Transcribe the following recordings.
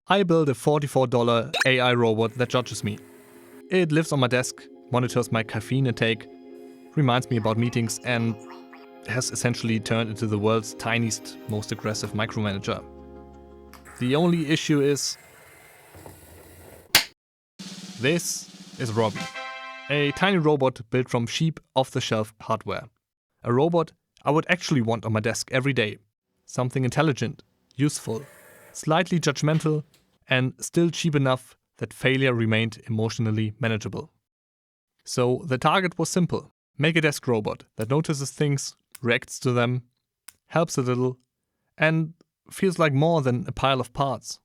I built a $44 AI robot that judges me. It lives on my desk, monitors my caffeine intake, reminds me about meetings, and has essentially turned into the world's tiniest, most aggressive micromanager. The only issue is... this is Robbie. A tiny robot built from cheap, off-the-shelf hardware. A robot I would actually want on my desk every day. Something intelligent, useful, slightly judgmental, and still cheap enough that failure remained emotionally manageable. So the target was simple. Make a desk robot that notices things, reacts to them, helps a little, and feels like more than a pile of parts.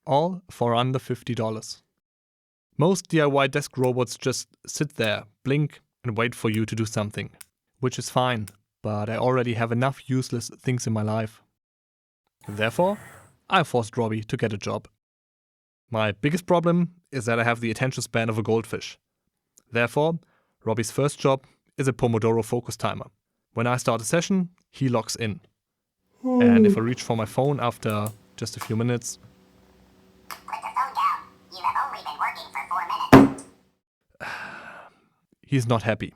All for under $50. Most DIY desk robots just sit there, blink, and wait for you to do something. Which is fine, but I already have enough useless things in my life. Therefore, I forced Robbie to get a job. My biggest problem is that I have the attention span of a goldfish. Therefore, Robbie's first job is a Pomodoro focus timer. When I start a session, he logs in. And if I reach for my phone after just a few minutes... Put the phone down. You have only been working for 4 minutes. He's not happy.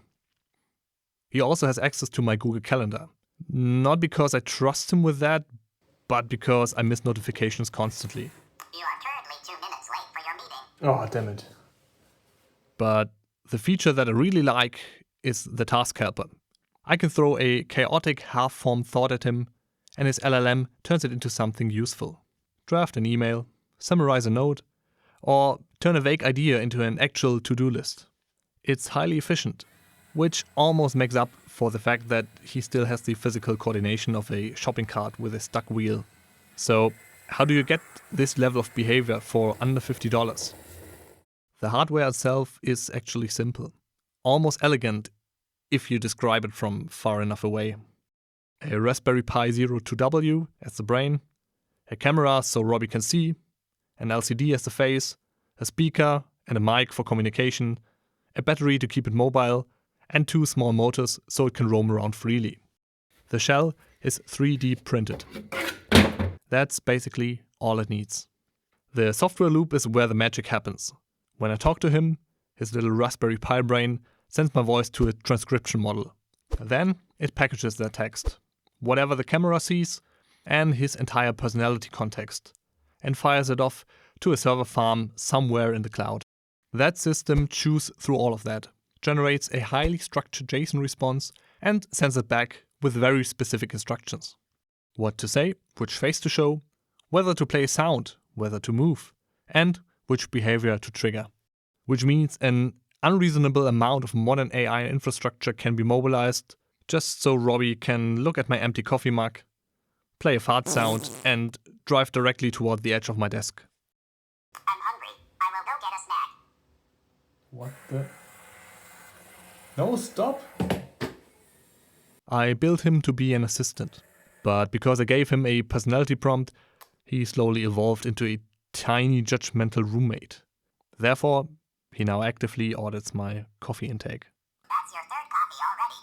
He also has access to my Google Calendar. Not because I trust him with that, but because I miss notifications constantly. You are currently 2 minutes late for your meeting. Oh, damn it. But the feature that I really like is the task helper. I can throw a chaotic, half-formed thought at him, and his LLM turns it into something useful. Draft an email, summarize a note, or turn a vague idea into an actual to-do list. It's highly efficient, which almost makes up for the fact that he still has the physical coordination of a shopping cart with a stuck wheel. So, how do you get this level of behavior for under $50? The hardware itself is actually simple, almost elegant if you describe it from far enough away. A Raspberry Pi 02W as the brain, a camera so Robbie can see, an LCD as the face, a speaker and a mic for communication, a battery to keep it mobile, and 2 small motors so it can roam around freely. The shell is 3D printed. That's basically all it needs. The software loop is where the magic happens. When I talk to him, his little Raspberry Pi brain sends my voice to a transcription model. Then it packages that text, whatever the camera sees, and his entire personality context, and fires it off to a server farm somewhere in the cloud. That system chews through all of that, generates a highly structured JSON response, and sends it back with very specific instructions. What to say, which face to show, whether to play a sound, whether to move, and which behavior to trigger. Which means an unreasonable amount of modern AI infrastructure can be mobilized just so Robbie can look at my empty coffee mug, play a fart sound, and drive directly toward the edge of my desk. I'm hungry. I will go get a snack. What the? No, stop! I built him to be an assistant, but because I gave him a personality prompt, he slowly evolved into a tiny judgmental roommate. Therefore, he now actively audits my coffee intake. That's your 3rd coffee already.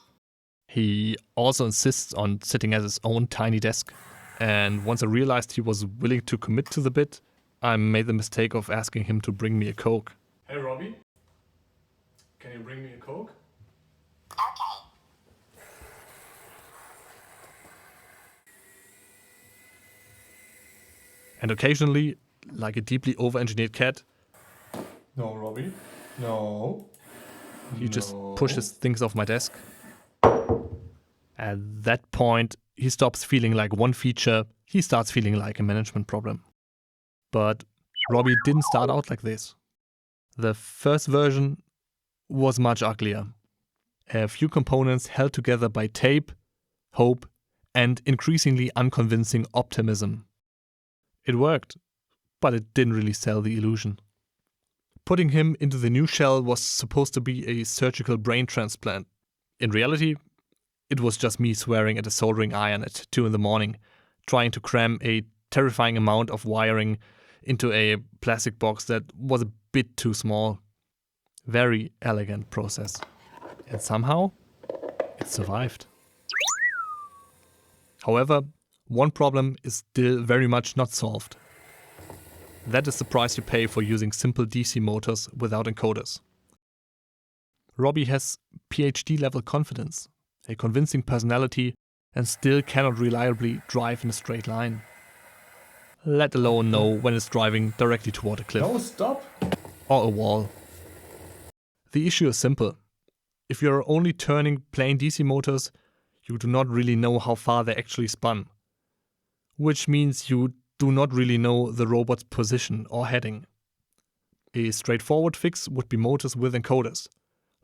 He also insists on sitting at his own tiny desk. And once I realized he was willing to commit to the bit, I made the mistake of asking him to bring me a Coke. Hey Robbie, can you bring me a Coke? Okay. And occasionally, like a deeply over-engineered cat, no, Robbie, no. He just pushes things off my desk. At that point, he stops feeling like one feature, he starts feeling like a management problem. But Robbie didn't start out like this. The first version was much uglier. A few components held together by tape, hope, and increasingly unconvincing optimism. It worked, but it didn't really sell the illusion. Putting him into the new shell was supposed to be a surgical brain transplant. In reality, it was just me swearing at a soldering iron at 2 a.m, trying to cram a terrifying amount of wiring into a plastic box that was a bit too small. Very elegant process. And somehow, it survived. However, one problem is still very much not solved. That is the price you pay for using simple DC motors without encoders. Robbie has PhD level confidence, a convincing personality, and still cannot reliably drive in a straight line. Let alone know when it's driving directly toward a cliff. No, stop! Or a wall. The issue is simple. If you're only turning plain DC motors, you do not really know how far they actually spun. Which means you do not really know the robot's position or heading. A straightforward fix would be motors with encoders,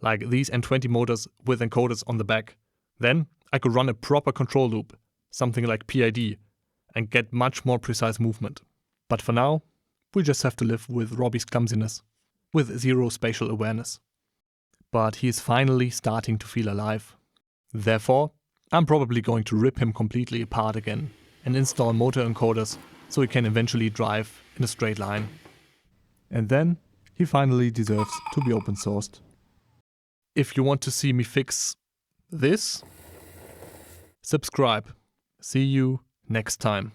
like these N20 motors with encoders on the back. Then I could run a proper control loop, something like PID, and get much more precise movement. But for now, we just have to live with Robbie's clumsiness, with zero spatial awareness. But he is finally starting to feel alive. Therefore, I'm probably going to rip him completely apart again and install motor encoders so he can eventually drive in a straight line. And then he finally deserves to be open sourced. If you want to see me fix this, subscribe. See you next time.